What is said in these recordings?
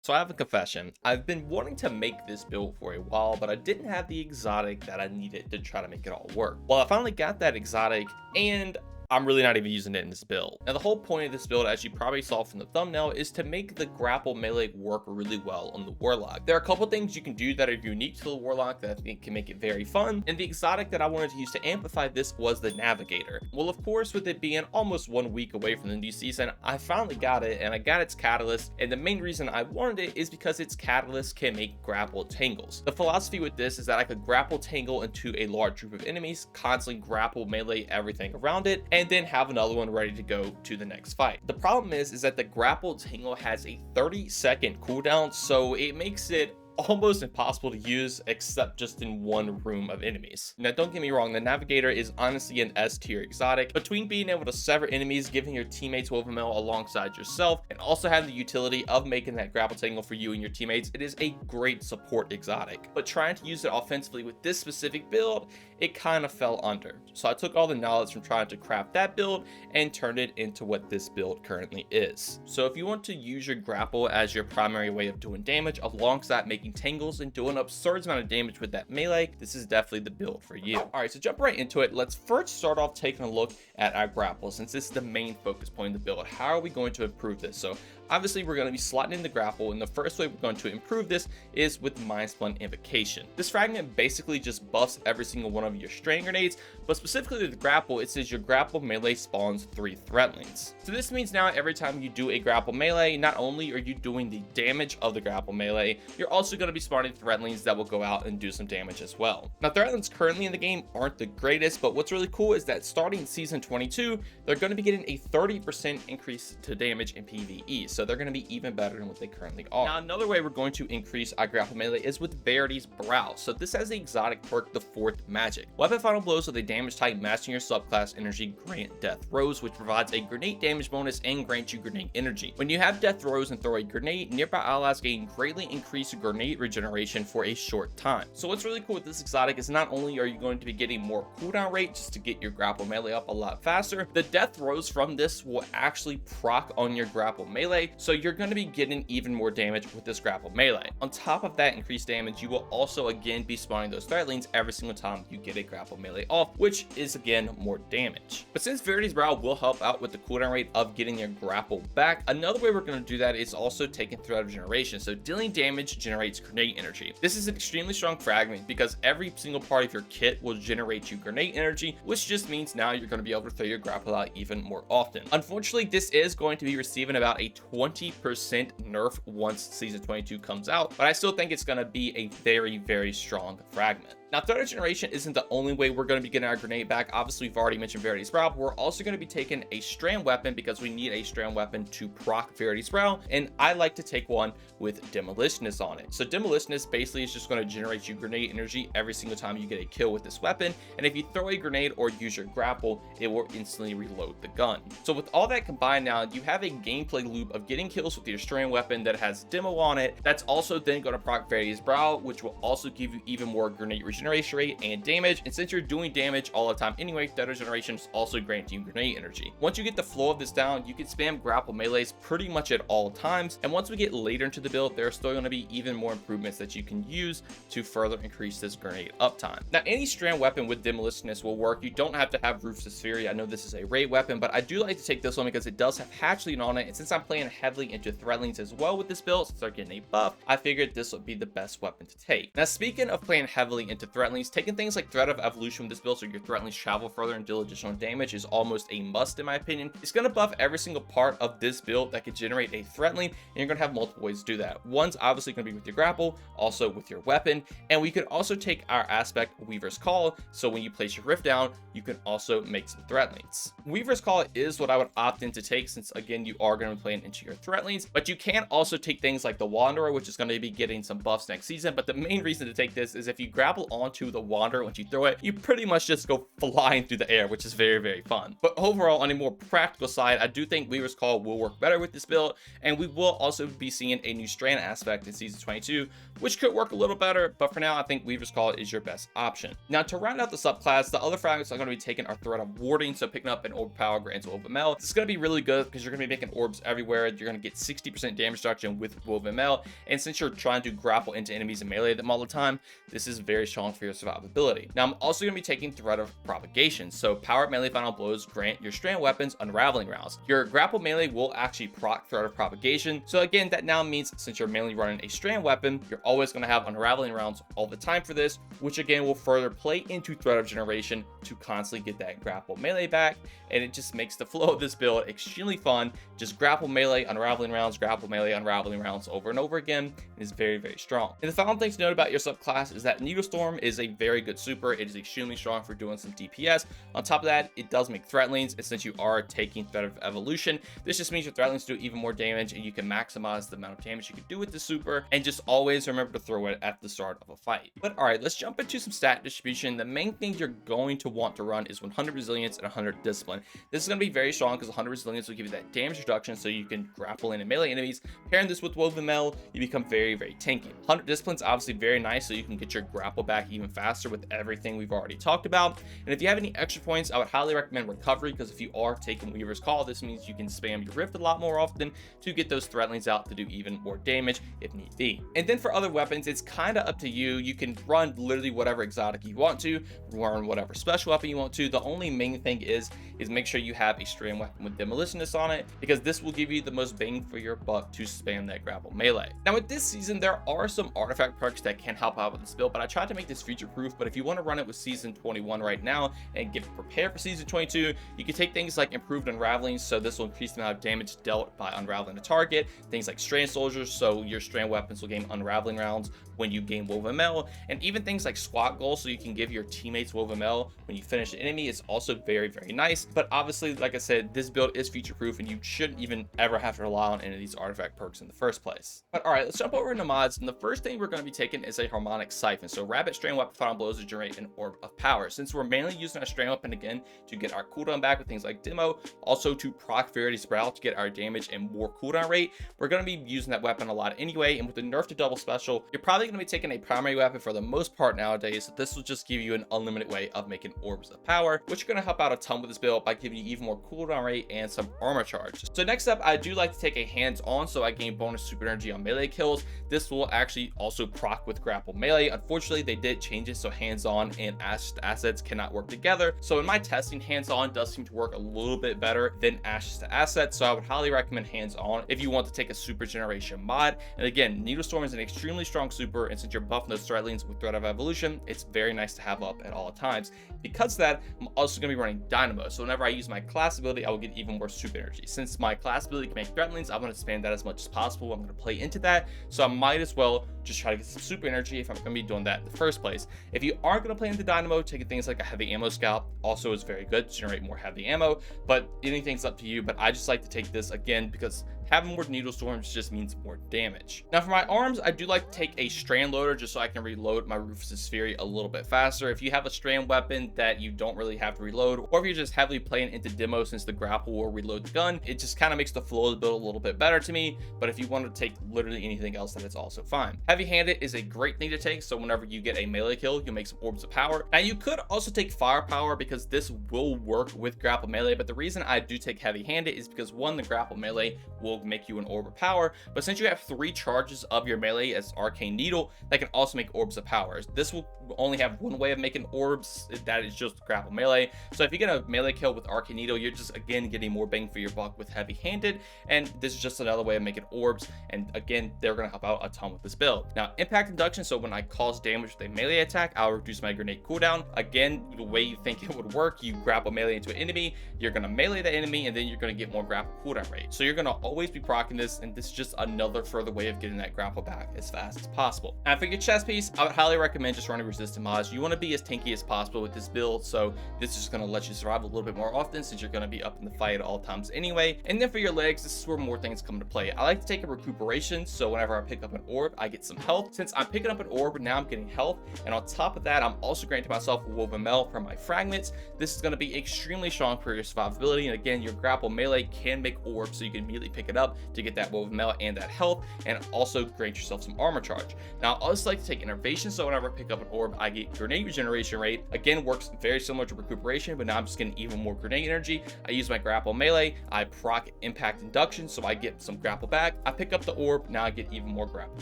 So I have a confession. I've been wanting to make this build for a while, but I didn't have the exotic that I needed to try to make it all work. Well, I finally got that exotic, and I'm really not even using it in this build. Now, the whole point of this build, as you probably saw from the thumbnail, is to make the grapple melee work really well on the Warlock. There are a couple things you can do that are unique to the Warlock that I think can make it very fun, and the exotic that I wanted to use to amplify this was the Navigator. Well, of course, with it being almost 1 week away from the new season, I finally got it, and I got its catalyst, and the main reason I wanted it is because its catalyst can make grapple tangles. The philosophy with this is that I could grapple tangle into a large group of enemies, constantly grapple melee everything around it, and then have another one ready to go to the next fight. The problem is that the grapple tangle has a 30-second cooldown, so it makes it almost impossible to use except just in one room of enemies. Now, don't get me wrong, the Navigator is honestly an S tier exotic. Between being able to sever enemies, giving your teammates overmill alongside yourself, and also having the utility of making that grapple tangle for you and your teammates, it is a great support exotic. But trying to use it offensively with this specific build, it kind of fell under. So I took all the knowledge from trying to craft that build and turned it into what this build currently is. So if you want to use your grapple as your primary way of doing damage alongside making tangles and do an absurd amount of damage with that melee, this is definitely the build for you. All right, so jump right into it. Let's first start off taking a look at our grapple, since this is the main focus point of the build. How are we going to improve this? So obviously we're going to be slotting in the grapple, and the first way we're going to improve this is with Mind Splint Invocation. This fragment basically just buffs every single one of your strain grenades, but specifically with the grapple, it says your grapple melee spawns 3 Threadlings. So this means now every time you do a grapple melee, not only are you doing the damage of the grapple melee, you're also going to be spawning Threadlings that will go out and do some damage as well. Now, Threadlings currently in the game aren't the greatest, but what's really cool is that starting season 22, they're going to be getting a 30% increase to damage in PvE. So they're going to be even better than what they currently are. Now, another way we're going to increase our grapple melee is with Verity's Brow. So this has the exotic perk, the 4th Magic. Weapon final blows with a damage type matching your subclass energy grant Death Throws, which provides a grenade damage bonus and grants you grenade energy. When you have Death Throws and throw a grenade, nearby allies gain greatly increased grenade regeneration for a short time. So what's really cool with this exotic is not only are you going to be getting more cooldown rate just to get your grapple melee up a lot faster, the Death Throws from this will actually proc on your grapple melee, so you're going to be getting even more damage with this grapple melee. On top of that increased damage, you will also again be spawning those Threadlings every single time you get a grapple melee off, which is again more damage. But since Verity's Brow will help out with the cooldown rate of getting your grapple back, another way we're going to do that is also taking threat of generation. So dealing damage generates grenade energy. This is an extremely strong fragment because every single part of your kit will generate you grenade energy, which just means now you're going to be able to throw your grapple out even more often. Unfortunately, this is going to be receiving about a 20% nerf once season 22 comes out, but I still think it's going to be a very, very strong fragment. Now, threat of generation isn't the only way we're going to be getting our grenade back. Obviously, we've already mentioned Verity's Brow, but we're also going to be taking a strand weapon because we need a strand weapon to proc Verity's Brow, and I like to take one with Demolitionist on it. So Demolitionist basically is just going to generate you grenade energy every single time you get a kill with this weapon, and if you throw a grenade or use your grapple, it will instantly reload the gun. So with all that combined now, you have a gameplay loop of getting kills with your strand weapon that has Demo on it, that's also then going to proc Verity's Brow, which will also give you even more grenade regeneration rate and damage, and since you're doing damage all the time anyway, threat of generation is also granting you grenade energy. Once you get the flow of this down, you can spam grapple melees pretty much at all times, and once we get later into the build, there are still going to be even more improvements that you can use to further increase this grenade uptime. Now, any strand weapon with Demolitionist will work. You don't have to have Ruthless Fury. I know this is a raid weapon, but I do like to take this one because it does have Hatchling on it, and since I'm playing heavily into Threadlings as well with this build, since they're getting a buff, I figured this would be the best weapon to take. Now, speaking of playing heavily into Threadlings, taking things like Thread of Evolution with this build so your Threadlings travel further and deal additional damage is almost a must in my opinion. It's going to buff every single part of this build that could generate a Threadling, and you're going to have multiple ways to do that. One's obviously going to be with your grapple, also with your weapon, and we could also take our aspect Weaver's Call, so when you place your Rift down, you can also make some Threadlings. Weaver's Call is what I would opt in to take, since again you are going to be playing into your Threadlings, but you can also take things like the Wanderer, which is going to be getting some buffs next season. But the main reason to take this is if you grapple onto the Wanderer, once you throw it, you pretty much just go flying through the air, which is very, very fun. But overall, on a more practical side, I do think Weaver's Call will work better with this build, and we will also be seeing a new strand aspect in season 22, which could work a little better, but for now, I think Weaver's Call is your best option. Now, to round out the subclass, the other fragments I'm going to be taking are Threat of Warding, so picking up an orb power grants overmill. This is going to be really good because you're going to be making orbs everywhere you're going to get 60% damage reduction with woven mail, and since you're trying to grapple into enemies and melee them all the time, this is very strong for your survivability. Now I'm also going to be taking Thread of Propagation, so powered melee final blows grant your strand weapons unraveling rounds. Your grapple melee will actually proc Thread of Propagation, so again that now means since you're mainly running a strand weapon, you're always going to have unraveling rounds all the time for this, which again will further play into Thread of Generation to constantly get that grapple melee back, and it just makes the flow of this build extremely fun. Just grapple melee, unraveling rounds, grapple melee, unraveling rounds over and over again, and is very, very strong. And the final thing to note about your subclass is that Needle Storm is a very good super. It is extremely strong for doing some DPS. On top of that, it does make Threadlings, and since you are taking Thread of Evolution, this just means your Threadlings do even more damage, and you can maximize the amount of damage you can do with the super, and just always remember to throw it at the start of a fight. But all right, let's jump into some stat distribution. The main thing you're going to want to run is 100 Resilience and 100 Discipline. This is going to be very strong because 100 Resilience will give you that damage reduction so you can grapple in and melee enemies. Pairing this with Woven Mail, you become very, very tanky. 100 Discipline is obviously very nice so you can get your grapple back even faster with everything we've already talked about. And if you have any extra points, I would highly recommend Recovery, because if you are taking Weaver's Call, this means you can spam your Rift a lot more often to get those Threadlings out to do even more damage if need be. And then for other weapons, it's kind of up to you. You can run literally whatever exotic you want to, run whatever special weapon you want to. The only main thing is make sure you have a strand weapon with Demolitionist on it, because this will give you the most bang for your buck to spam that grapple melee. Now with this season, there are some artifact perks that can help out with this build, but I tried to make this future proof. But if you want to run it with season 21 right now and get prepared for season 22, you can take things like improved unraveling, so this will increase the amount of damage dealt by unraveling a target. Things like strand soldiers, so your strand weapons will gain unraveling rounds when you gain woven mail, and even things like squat goal, so you can give your teammates woven mail when you finish the enemy, is also very, very nice. But obviously, like I said, this build is future proof and you shouldn't even ever have to rely on any of these artifact perks in the first place. But all right, let's jump over into mods, and the first thing we're going to be taking is a harmonic siphon. So rabbit strand weapon final blows to generate an orb of power. Since we're mainly using our strand weapon again to get our cooldown back with things like demo, also to proc Verity Sprout to get our damage and more cooldown rate, we're going to be using that weapon a lot anyway. And with the nerf to double special, you're probably going to be taking a primary weapon for the most part nowadays, so this will just give you an unlimited way of making orbs of power, which are going to help out a ton with this build by giving you even more cooldown rate and some armor charge. So next up, I do like to take a hands-on, so I gain bonus super energy on melee kills. This will actually also proc with grapple melee. Unfortunately, they did change it so hands-on and assets cannot work together. So in my testing, hands-on does seem to work a little bit better than ashes to assets, so I would highly recommend hands-on if you want to take a super generation mod. And again, Needle Storm is an extremely strong super, and since you're buffing those Threadlings with Thread of Evolution, it's very nice to have up at all times. Because of that, I'm also going to be running Dynamo, so whenever I use my class ability, I will get even more super energy. Since my class ability can make Threadlings, I'm going to expand that as much as possible. I'm going to play into that, so I might as well just try to get some super energy if I'm going to be doing that in the first place. If you are going to play into Dynamo, taking things like a heavy ammo scalp also is very good to generate more heavy ammo, but anything's up to you. But I just like to take this again because having more Needle Storms just means more damage. Now for my arms, I do like to take a strand loader just so I can reload my Rufus' Fury a little bit faster. If you have a strand weapon that you don't really have to reload, or if you're just heavily playing into demo since the grapple will reload the gun, it just kind of makes the flow of the build a little bit better to me. But if you want to take literally anything else, then it's also fine. Heavy-handed is a great thing to take, so whenever you get a melee kill, you'll make some orbs of power. Now you could also take firepower because this will work with grapple melee, but the reason I do take heavy-handed is because one, the grapple melee will make you an orb of power, but since you have 3 charges of your melee as Arcane Needle, that can also make orbs of power. This will only have one way of making orbs, that is just grapple melee. So if you get a melee kill with Arcane Needle, you're just again getting more bang for your buck with heavy-handed, and this is just another way of making orbs, and again, they're going to help out a ton with this build. Now impact induction, so when I cause damage with a melee attack, I'll reduce my grenade cooldown. Again, the way you think it would work, you grapple melee into an enemy, you're going to melee the enemy, and then you're going to get more grapple cooldown rate. So you're going to always be proccing this, and this is just another further way of getting that grapple back as fast as possible. And for your chest piece, I would highly recommend just running resistant mods. You want to be as tanky as possible with this build, so this is just going to let you survive a little bit more often since you're going to be up in the fight at all times anyway. And then for your legs, this is where more things come into play. I like to take a recuperation, so whenever I pick up an orb, I get some health. Since I'm picking up an orb, now I'm getting health, and on top of that, I'm also granting myself a woven mail from my fragments. This is going to be extremely strong for your survivability, and again, your grapple melee can make orbs, so you can immediately pick it up to get that woven mail and that health, and also grant yourself some armor charge. Now, I also like to take innervation, so whenever I pick up an orb, I get grenade regeneration rate. Again, works very similar to recuperation, but now I'm just getting even more grenade energy. I use my grapple melee, I proc impact induction, so I get some grapple back. I pick up the orb, now I get even more grapple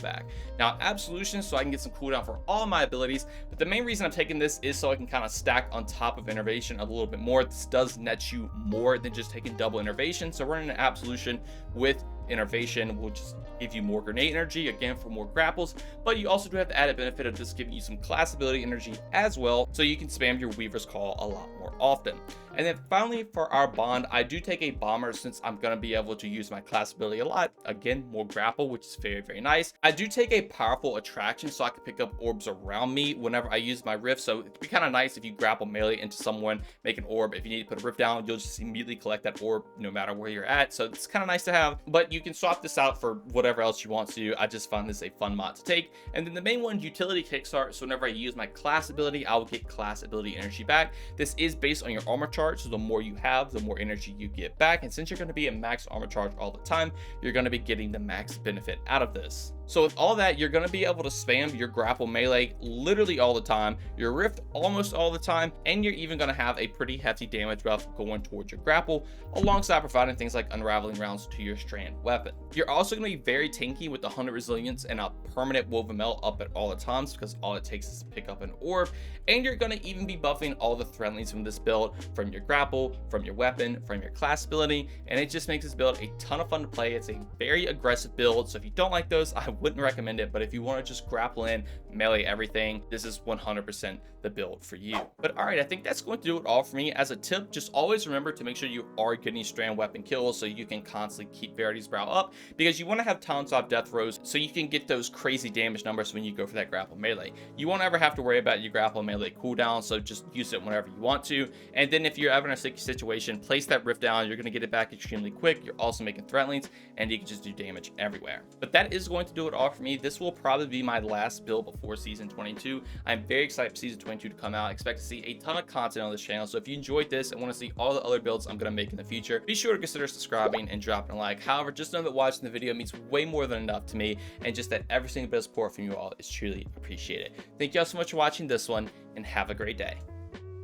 back. Now, absolution, so I can get some cooldown for all my abilities, but the main reason I'm taking this is so I can kind of stack on top of innervation a little bit more. This does net you more than just taking double innervation, so running an absolution with innervation will just give you more grenade energy, again for more grapples, but you also do have the added benefit of just giving you some class ability energy as well, so you can spam your Weaver's Call a lot more often. And then finally, for our bond, I do take a bomber since I'm going to be able to use my class ability a lot. Again, more grapple, which is very, very nice. I do take a powerful attraction so I can pick up orbs around me whenever I use my rift, so it'd be kind of nice if you grapple melee into someone, make an orb. If you need to put a rift down, you'll just immediately collect that orb no matter where you're at, so it's kind of nice to have, but you can swap this out for whatever else you want to. I just found this a fun mod to take. And then the main one, utility kickstart, so whenever I use my class ability, I will get class ability energy back. This is based on your armor charge, so the more you have, the more energy you get back, and since you're going to be at max armor charge all the time, you're going to be getting the max benefit out of this. So with all that, you're going to be able to spam your grapple melee literally all the time, your rift almost all the time, and you're even going to have a pretty hefty damage buff going towards your grapple, alongside providing things like unraveling rounds to your strand weapon. You're also going to be very tanky with the 100 resilience and a permanent woven mail up at all the times, because all it takes is to pick up an orb, and you're going to even be buffing all the Threadlings from this build, from your grapple, from your weapon, from your class ability, and it just makes this build a ton of fun to play. It's a very aggressive build, so if you don't like those, I wouldn't recommend it, but if you want to just grapple in, melee everything, this is 100% the build for you. But all right, I think that's going to do it all for me. As a tip, just always remember to make sure you are getting strand weapon kills so you can constantly keep Verity's Brow up, because you want to have talents off death rows so you can get those crazy damage numbers when you go for that grapple melee. You won't ever have to worry about your grapple melee cooldown, so just use it whenever you want to. And then if you're ever in a sticky situation, place that rift down, you're going to get it back extremely quick. You're also making Threadlings, and you can just do damage everywhere. But that is going to do it all for me. This will probably be my last build before season 22. I'm very excited for season 22 to come out. I expect to see a ton of content on this channel, so if you enjoyed this and want to see all the other builds I'm going to make in the future, be sure to consider subscribing and dropping a like. However, just know that watching the video means way more than enough to me, and just that every single bit of support from you all is truly appreciated. Thank you all so much for watching this one, and have a great day.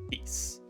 Peace.